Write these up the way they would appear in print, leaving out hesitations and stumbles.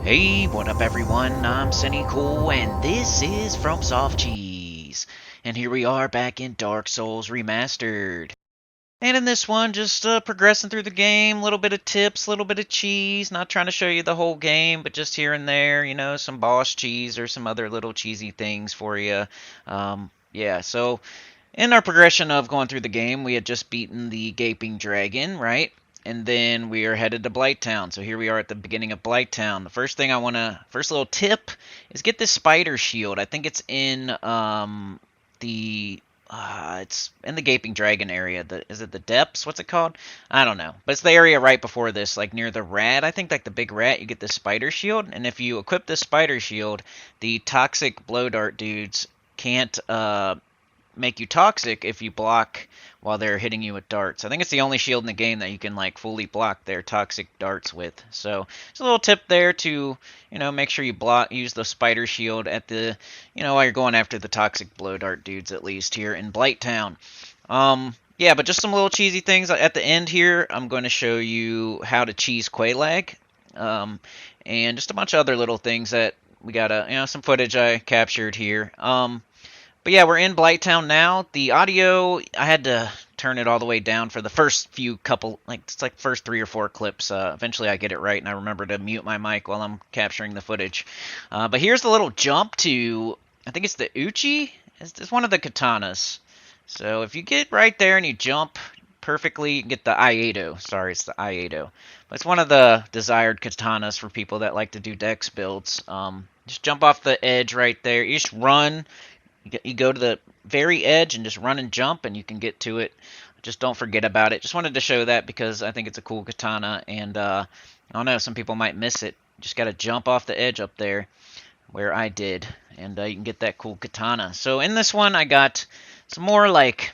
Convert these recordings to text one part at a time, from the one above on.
Hey, what up everyone? I'm Sinnycool and this is from SoftCHEESE. And here we are back in Dark Souls Remastered. And in this one, just progressing through the game, a little bit of tips, a little bit of cheese, not trying to show you the whole game, but just here and there, some boss cheese or some other little cheesy things for you. Yeah, so in our progression of going through the game, we had just beaten the Gaping Dragon, right? And then we are headed to Blighttown. So here we are at the beginning of Blighttown. The first thing first little tip is get this spider shield. I think it's in it's in the Gaping Dragon area. Is it the depths? What's it called? I don't know. But it's the area right before this, like near the rat. I think like the big rat, you get this spider shield. And if you equip this spider shield, the toxic blow dart dudes can't make you toxic if you block while they're hitting you with darts. I think it's the only shield in the game that you can like fully block their toxic darts with. So it's a little tip there to make sure you use the spider shield at the while you're going after the toxic blow dart dudes, at least here in Blighttown. Yeah, but just some little cheesy things at the end here. I'm going to show you how to cheese Quelaag, and just a bunch of other little things that we got some footage I captured here. But yeah, we're in Blighttown now. The audio, I had to turn it all the way down for the first few couple, it's like first 3 or 4 clips. Eventually I get it right, and I remember to mute my mic while I'm capturing the footage. But here's the little jump to, I think it's the Uchi? It's one of the katanas. So if you get right there and you jump perfectly, you get the Iedo. Sorry, it's the Iedo. But it's one of the desired katanas for people that like to do dex builds. Just jump off the edge right there. You just run. You go to the very edge and just run and jump, and you can get to it. Just don't forget about it. Just wanted to show that because I think it's a cool katana, and I don't know, some people might miss it. Just got to jump off the edge up there where I did, and you can get that cool katana. So in this one, I got some more like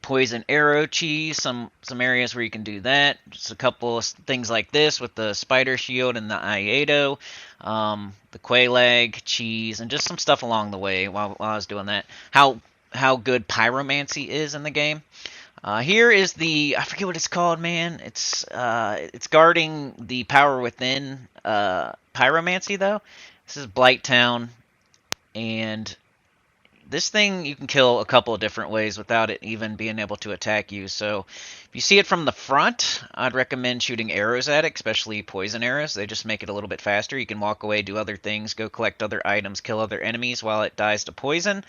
poison arrow cheese, some areas where you can do that. Just a couple of things like this with the spider shield and the Iedo, the quelagg cheese, and just some stuff along the way while I was doing that. How good pyromancy is in the game. Here is I forget what it's called, man. It's guarding the power within pyromancy though. This is Blighttown, and this thing you can kill a couple of different ways without it even being able to attack you. So if you see it from the front, I'd recommend shooting arrows at it, especially poison arrows. They just make it a little bit faster. You can walk away, do other things, go collect other items, kill other enemies while it dies to poison.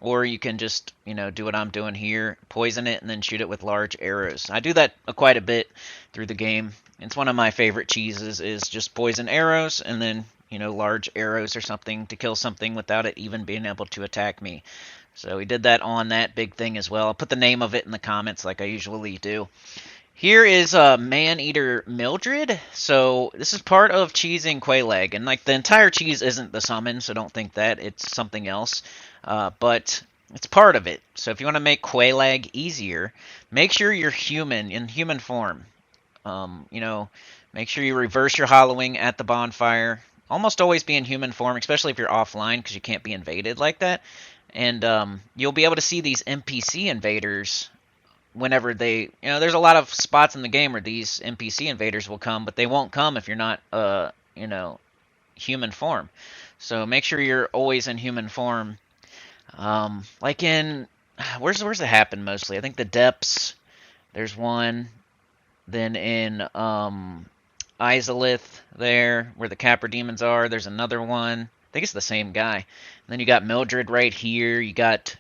Or you can just, do what I'm doing here, poison it, and then shoot it with large arrows. I do that quite a bit through the game. It's one of my favorite cheeses is just poison arrows, and then large arrows or something to kill something without it even being able to attack me. So we did that on that big thing as well. I'll put the name of it in the comments like I usually do. Here is Man-Eater Mildred. So this is part of cheesing Quelaag, and like the entire cheese isn't the summon, so don't think that it's something else. But it's part of it. So if you want to make Quelaag easier, make sure you're human, in human form. Make sure you reverse your hollowing at the bonfire. Almost always be in human form, especially if you're offline, because you can't be invaded like that. And you'll be able to see these NPC invaders whenever there's a lot of spots in the game where these NPC invaders will come, but they won't come if you're not, human form. So make sure you're always in human form. Like in, where's it happen mostly? I think the depths, there's one. Then in, Izalith there, where the Capra demons are, there's another one. I think it's the same guy. And then you got Mildred right here. You got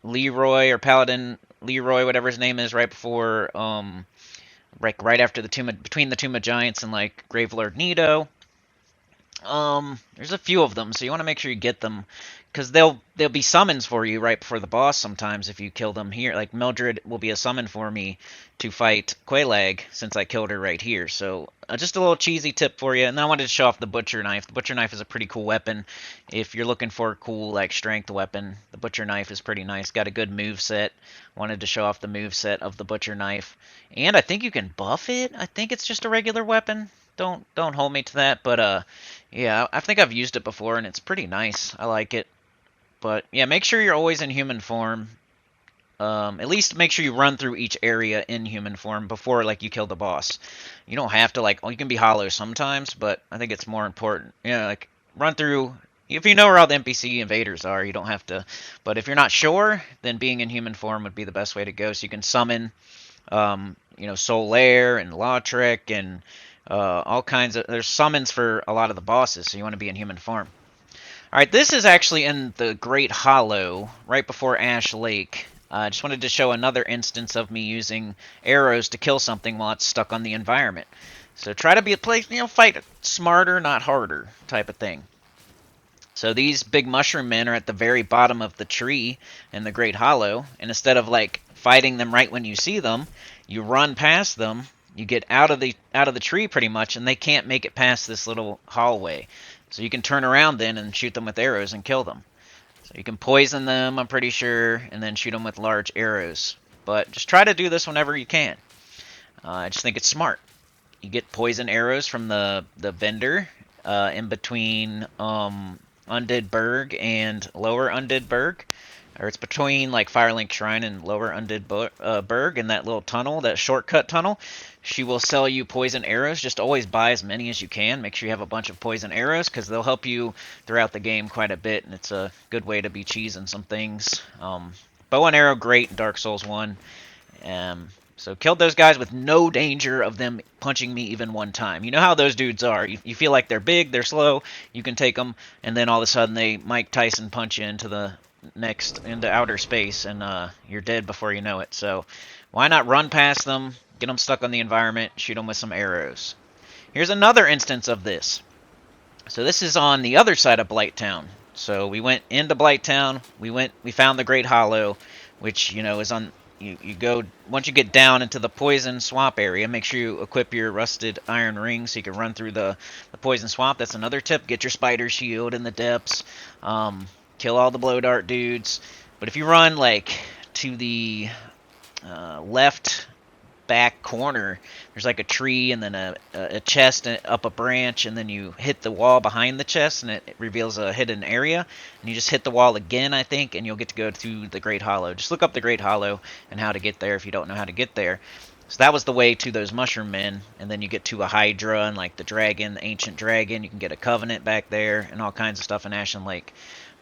Leroy or Paladin Leroy, whatever his name is, right before, right after between the Tomb of Giants and like Gravelord Nito. There's a few of them, so you want to make sure you get them, because they'll be summons for you right before the boss sometimes if you kill them here. Like Mildred will be a summon for me to fight Quelaag since I killed her right here. So just a little cheesy tip for you. And then I wanted to show off the butcher knife. The butcher knife is a pretty cool weapon. If you're looking for a cool like strength weapon, the butcher knife is pretty nice. Got a good move set. Wanted to show off the move set of the butcher knife. And I think you can buff it. I think it's just a regular weapon. Don't hold me to that, but yeah, I think I've used it before and it's pretty nice. I like it. But yeah, make sure you're always in human form. at least make sure you run through each area in human form before like you kill the boss. You don't have to like, well, you can be hollow sometimes, but I think it's more important. You know, like run through. If you know where all the NPC invaders are, you don't have to. But if you're not sure, then being in human form would be the best way to go. So you can summon, you know, Solaire and Lautrec and all kinds of. There's summons for a lot of the bosses, so you want to be in human form. All right, this is actually in the Great Hollow, right before Ash Lake. I just wanted to show another instance of me using arrows to kill something while it's stuck on the environment. So try to be a place, you know, fight smarter, not harder, type of thing. So these big mushroom men are at the very bottom of the tree in the Great Hollow, and instead of like fighting them right when you see them, you run past them. You get out of the tree pretty much, and they can't make it past this little hallway. So you can turn around then and shoot them with arrows and kill them. So you can poison them, I'm pretty sure, and then shoot them with large arrows. But just try to do this whenever you can. I just think it's smart. You get poison arrows from the vendor in between Undead Burg and Lower Undead Burg. Or it's between like Firelink Shrine and Lower Undead Burg in that little tunnel, that shortcut tunnel. She will sell you poison arrows. Just always buy as many as you can. Make sure you have a bunch of poison arrows because they'll help you throughout the game quite a bit, and it's a good way to be cheesing some things. Bow and arrow, great in Dark Souls 1. So killed those guys with no danger of them punching me even one time. You know how those dudes are. You feel like they're big, they're slow, you can take them, and then all of a sudden they Mike Tyson punch you into outer space, and you're dead before you know it. So why not run past them, get them stuck on the environment, shoot them with some arrows. Here's another instance of this. So this is on the other side of Blighttown. So we went into Blighttown, we found the Great Hollow, which, you know, is on, you go, once you get down into the poison swamp area, make sure you equip your rusted iron ring so you can run through the poison swamp. That's another tip. Get your spider shield in the depths. Kill all the blow dart dudes. But if you run like to the left back corner, there's like a tree and then a chest up a branch, and then you hit the wall behind the chest and it reveals a hidden area, and you just hit the wall again, I think, and you'll get to go through the Great Hollow. Just look up the Great Hollow and how to get there if you don't know how to get there. So that was the way to those mushroom men, and then you get to a Hydra and like the dragon, the ancient dragon. You can get a Covenant back there and all kinds of stuff in Ashen Lake.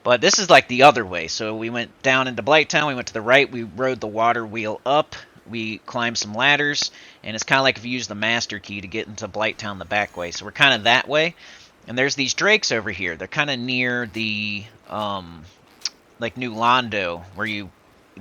But this is like the other way. So we went down into Blighttown, we went to the right, we rode the water wheel up, we climbed some ladders, and it's kind of like if you use the master key to get into Blighttown the back way. So we're kind of that way. And there's these drakes over here. They're kind of near the like New Londo, where you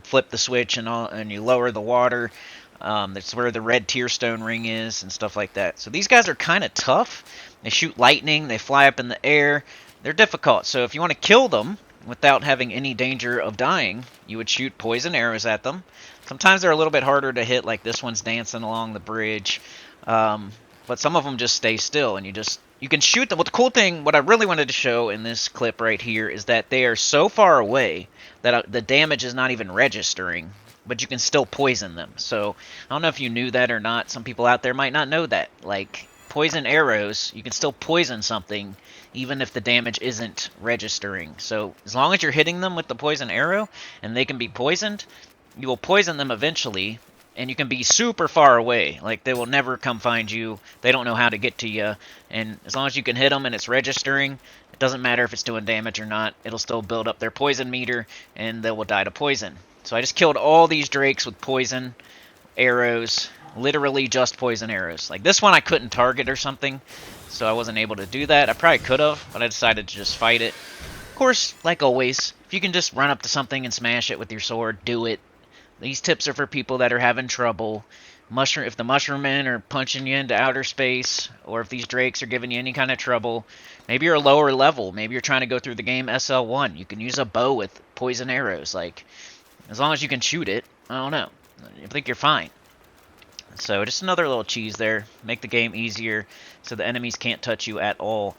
flip the switch and you lower the water. That's where the red tearstone ring is and stuff like that. So these guys are kind of tough. They shoot lightning, they fly up in the air. They're difficult. So if you want to kill them without having any danger of dying, you would shoot poison arrows at them. Sometimes they're a little bit harder to hit, like this one's dancing along the bridge. But some of them just stay still, and you can shoot them. Well, the cool thing, what I really wanted to show in this clip right here, is that they are so far away that the damage is not even registering, but you can still poison them. So I don't know if you knew that or not. Some people out there might not know that. Like, poison arrows, you can still poison something even if the damage isn't registering. So as long as you're hitting them with the poison arrow and they can be poisoned, you will poison them eventually, and you can be super far away. Like, they will never come find you. They don't know how to get to you. And as long as you can hit them and it's registering, it doesn't matter if it's doing damage or not. It'll still build up their poison meter, and they will die to poison. So I just killed all these drakes with poison arrows. Literally just poison arrows. Like, this one I couldn't target or something, so I wasn't able to do that. I probably could have, but I decided to just fight it. Of course, like always, if you can just run up to something and smash it with your sword, do it. These tips are for people that are having trouble. If the mushroom men are punching you into outer space, or if these drakes are giving you any kind of trouble, maybe you're a lower level. Maybe you're trying to go through the game SL1. You can use a bow with poison arrows. Like, as long as you can shoot it, I don't know. I think you're fine. So just another little cheese there. Make the game easier so the enemies can't touch you at all.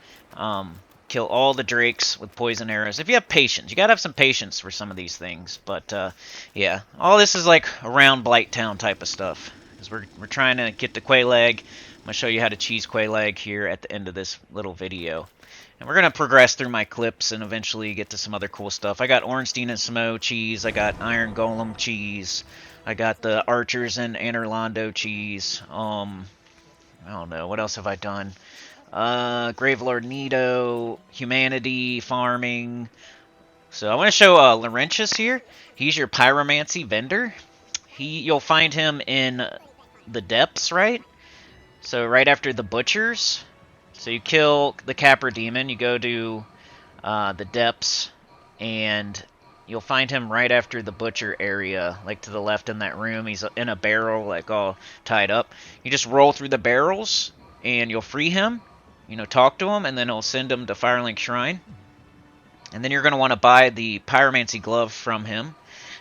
Kill all the drakes with poison arrows. If you have patience. You gotta have some patience for some of these things. But, yeah. All this is like around Blighttown type of stuff. Because we're trying to get to Quelaag. going to show you how to cheese Quelaag here at the end of this little video. And we're going to progress through my clips and eventually get to some other cool stuff. I got Ornstein and Samo cheese. I got Iron Golem cheese. I got the Archers and Anorlando cheese. I don't know. What else have I done? Gravelord Nido, Humanity, Farming. So I want to show Laurentius here. He's your pyromancy vendor. You'll find him in the depths, right? So right after the butchers. So you kill the Capra Demon, you go to the depths, and you'll find him right after the butcher area, like to the left in that room. He's in a barrel, like all tied up. You just roll through the barrels, and you'll free him. You know, talk to him, and then it'll send him to Firelink Shrine. And then you're going to want to buy the Pyromancy glove from him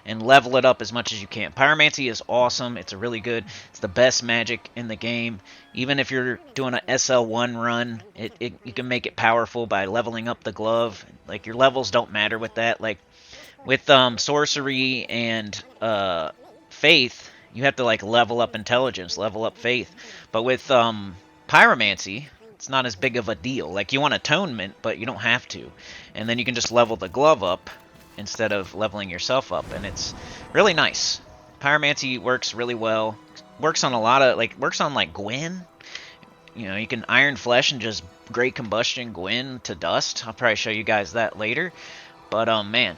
and level it up as much as you can. Pyromancy is awesome. It's it's the best magic in the game. Even if you're doing an SL1 run, you can make it powerful by leveling up the glove. Like, your levels don't matter with that. Like, with sorcery and faith, you have to, like, level up intelligence, level up faith. But with Pyromancy, it's not as big of a deal. Like, you want atonement, but you don't have to. And then you can just level the glove up instead of leveling yourself up, and it's really nice. Pyromancy works really well. Works on a lot of, works on, Gwyn. You know, you can Iron Flesh and just Great Combustion Gwyn to dust. I'll probably show you guys that later. But, man,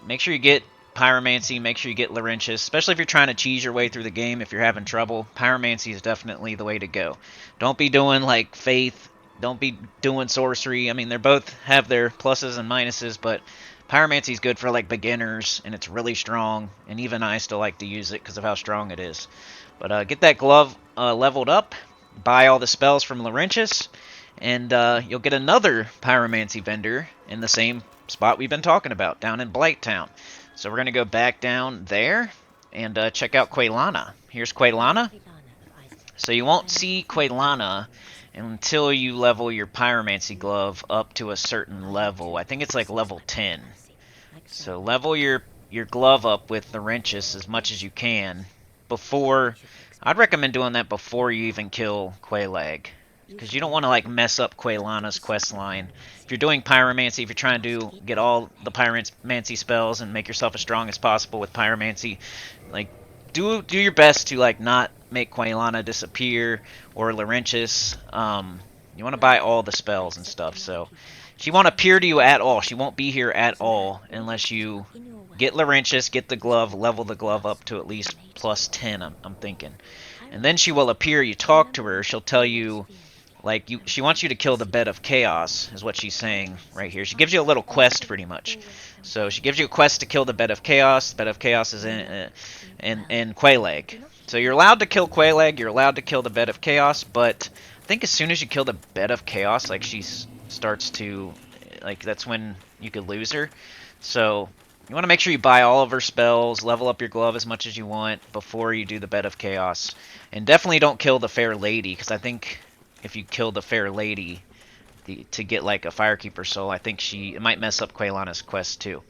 make sure you get Pyromancy, make sure you get Laurentius, especially if you're trying to cheese your way through the game. If you're having trouble, Pyromancy is definitely the way to go. Don't be doing, Faith. Don't be doing Sorcery. I mean, they both have their pluses and minuses, but Pyromancy is good for, beginners, and it's really strong, and even I still like to use it because of how strong it is. But get that glove leveled up, buy all the spells from Laurentius, and you'll get another Pyromancy vendor in the same spot we've been talking about, down in Blighttown. So we're going to go back down there and check out Quelana. Here's Quelana. So you won't see Quelana until you level your Pyromancy glove up to a certain level. I think it's level 10. So level your glove up with Laurentius as much as you can before. I'd recommend doing that before you even kill Quelaag, because you don't want to mess up Quelana's quest line. If you're doing Pyromancy, if you're trying to get all the Pyromancy spells and make yourself as strong as possible with Pyromancy, do your best to not make Quelana disappear or Laurentius. You want to buy all the spells and stuff, so she won't appear to you at all. She won't be here at all unless you get Laurentius, get the glove, level the glove up to at least plus 10, I'm thinking. And then she will appear, you talk to her, she'll tell you, she wants you to kill the Bed of Chaos, is what she's saying right here. She gives you a little quest, pretty much. So she gives you a quest to kill the Bed of Chaos. The Bed of Chaos is in Quelaag. So you're allowed to kill Quelaag, you're allowed to kill the Bed of Chaos, but I think as soon as you kill the Bed of Chaos, she starts to, that's when you could lose her. So you want to make sure you buy all of her spells, level up your glove as much as you want before you do the Bed of Chaos. And definitely don't kill the Fair Lady, because I think if you kill the Fair Lady to get a Firekeeper soul, I think it might mess up Quelana's quest too.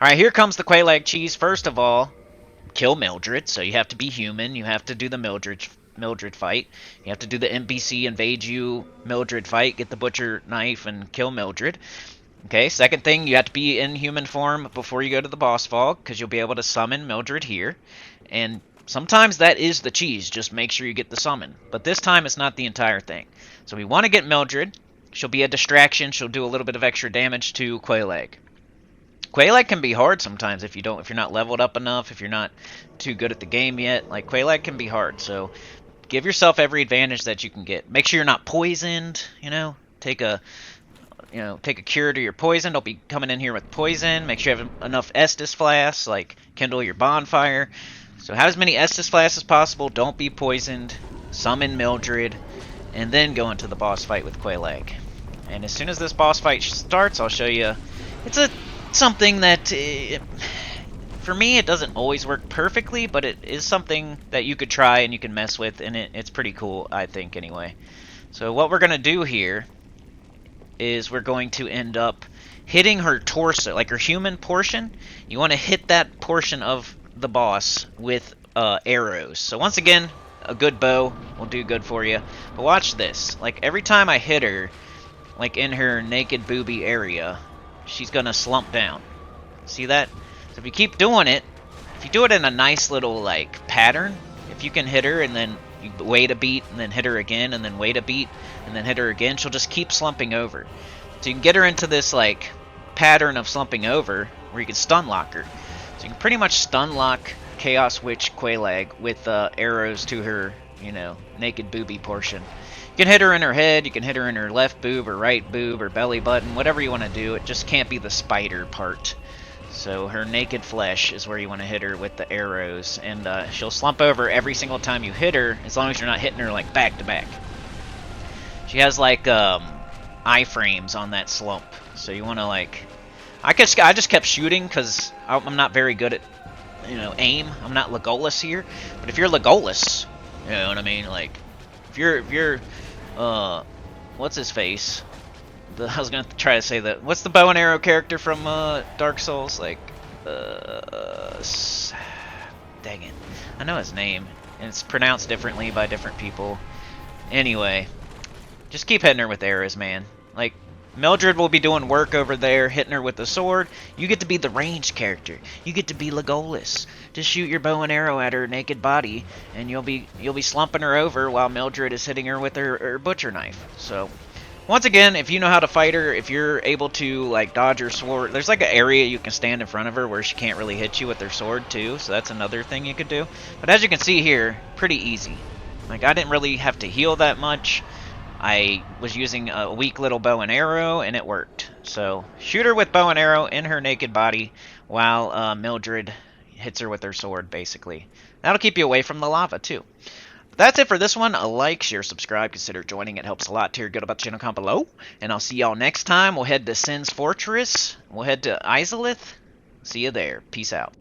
Alright, here comes the Quelaag cheese. First of all, kill Mildred, so you have to be human. You have to do the Mildred fight. You have to do the NPC invade you Mildred fight, get the butcher knife and kill Mildred. Okay, second thing, you have to be in human form before you go to the boss vault, because you'll be able to summon Mildred here. And sometimes that is the cheese, just make sure you get the summon. But this time it's not the entire thing. So we want to get Mildred. She'll be a distraction, she'll do a little bit of extra damage to Quelaag. Quelaag can be hard sometimes if you're not leveled up enough, if you're not too good at the game yet. Quelaag can be hard, so give yourself every advantage that you can get. Make sure you're not poisoned, take a cure to your poison. Don't be coming in here with poison. Make sure you have enough Estus flasks, kindle your bonfire. So have as many Estus flasks as possible. Don't be poisoned. Summon Mildred, and then go into the boss fight with Quelaag. And as soon as this boss fight starts, I'll show you. It's something that, for me, it doesn't always work perfectly, but it is something that you could try and you can mess with, and it's pretty cool, I think, anyway. So what we're going to do here is we're going to end up hitting her torso, her human portion. You want to hit that portion of the boss with arrows. So once again, a good bow will do good for you. But watch this. Like, every time I hit her, like in her naked booby area, she's gonna slump down. See that? So if you keep doing it, if you do it in a nice little, like, pattern, if you can hit her and then you wait a beat and then hit her again and then wait a beat and then hit her again, she'll just keep slumping over. So you can get her into this, like, pattern of slumping over where you can stun lock her. So you can pretty much stun lock Chaos Witch Quelaag with arrows to her, you know, naked booby portion. You can hit her in her head, you can hit her in her left boob or right boob or belly button, whatever you want to do. It just can't be the spider part. So her naked flesh is where you want to hit her with the arrows, and she'll slump over every single time you hit her, as long as you're not hitting her like back to back. She has like iframes on that slump, so you want to like. I just kept shooting because I'm not very good at, you know, aim. I'm not Legolas here, but if you're Legolas, you know what I mean. Like if you're what's his face? I was gonna try to say that. What's the bow and arrow character from Dark Souls? Like, dang it, I know his name, and it's pronounced differently by different people. Anyway, just keep hitting her with arrows, man. Like, Mildred will be doing work over there, hitting her with the sword. You get to be the ranged character. You get to be Legolas. Just shoot your bow and arrow at her naked body, and you'll be slumping her over while Mildred is hitting her with her butcher knife. So. Once again, if you know how to fight her, if you're able to, like, dodge her sword, there's, like, an area you can stand in front of her where she can't really hit you with her sword, too, so that's another thing you could do. But as you can see here, pretty easy. Like, I didn't really have to heal that much. I was using a weak little bow and arrow, and it worked. So, shoot her with bow and arrow in her naked body while Mildred hits her with her sword, basically. That'll keep you away from the lava, too. That's it for this one. A like, share, subscribe, consider joining. It helps a lot. Hear good about the channel, comment below. And I'll see y'all next time. We'll head to Sin's Fortress. We'll head to Izalith. See you there. Peace out.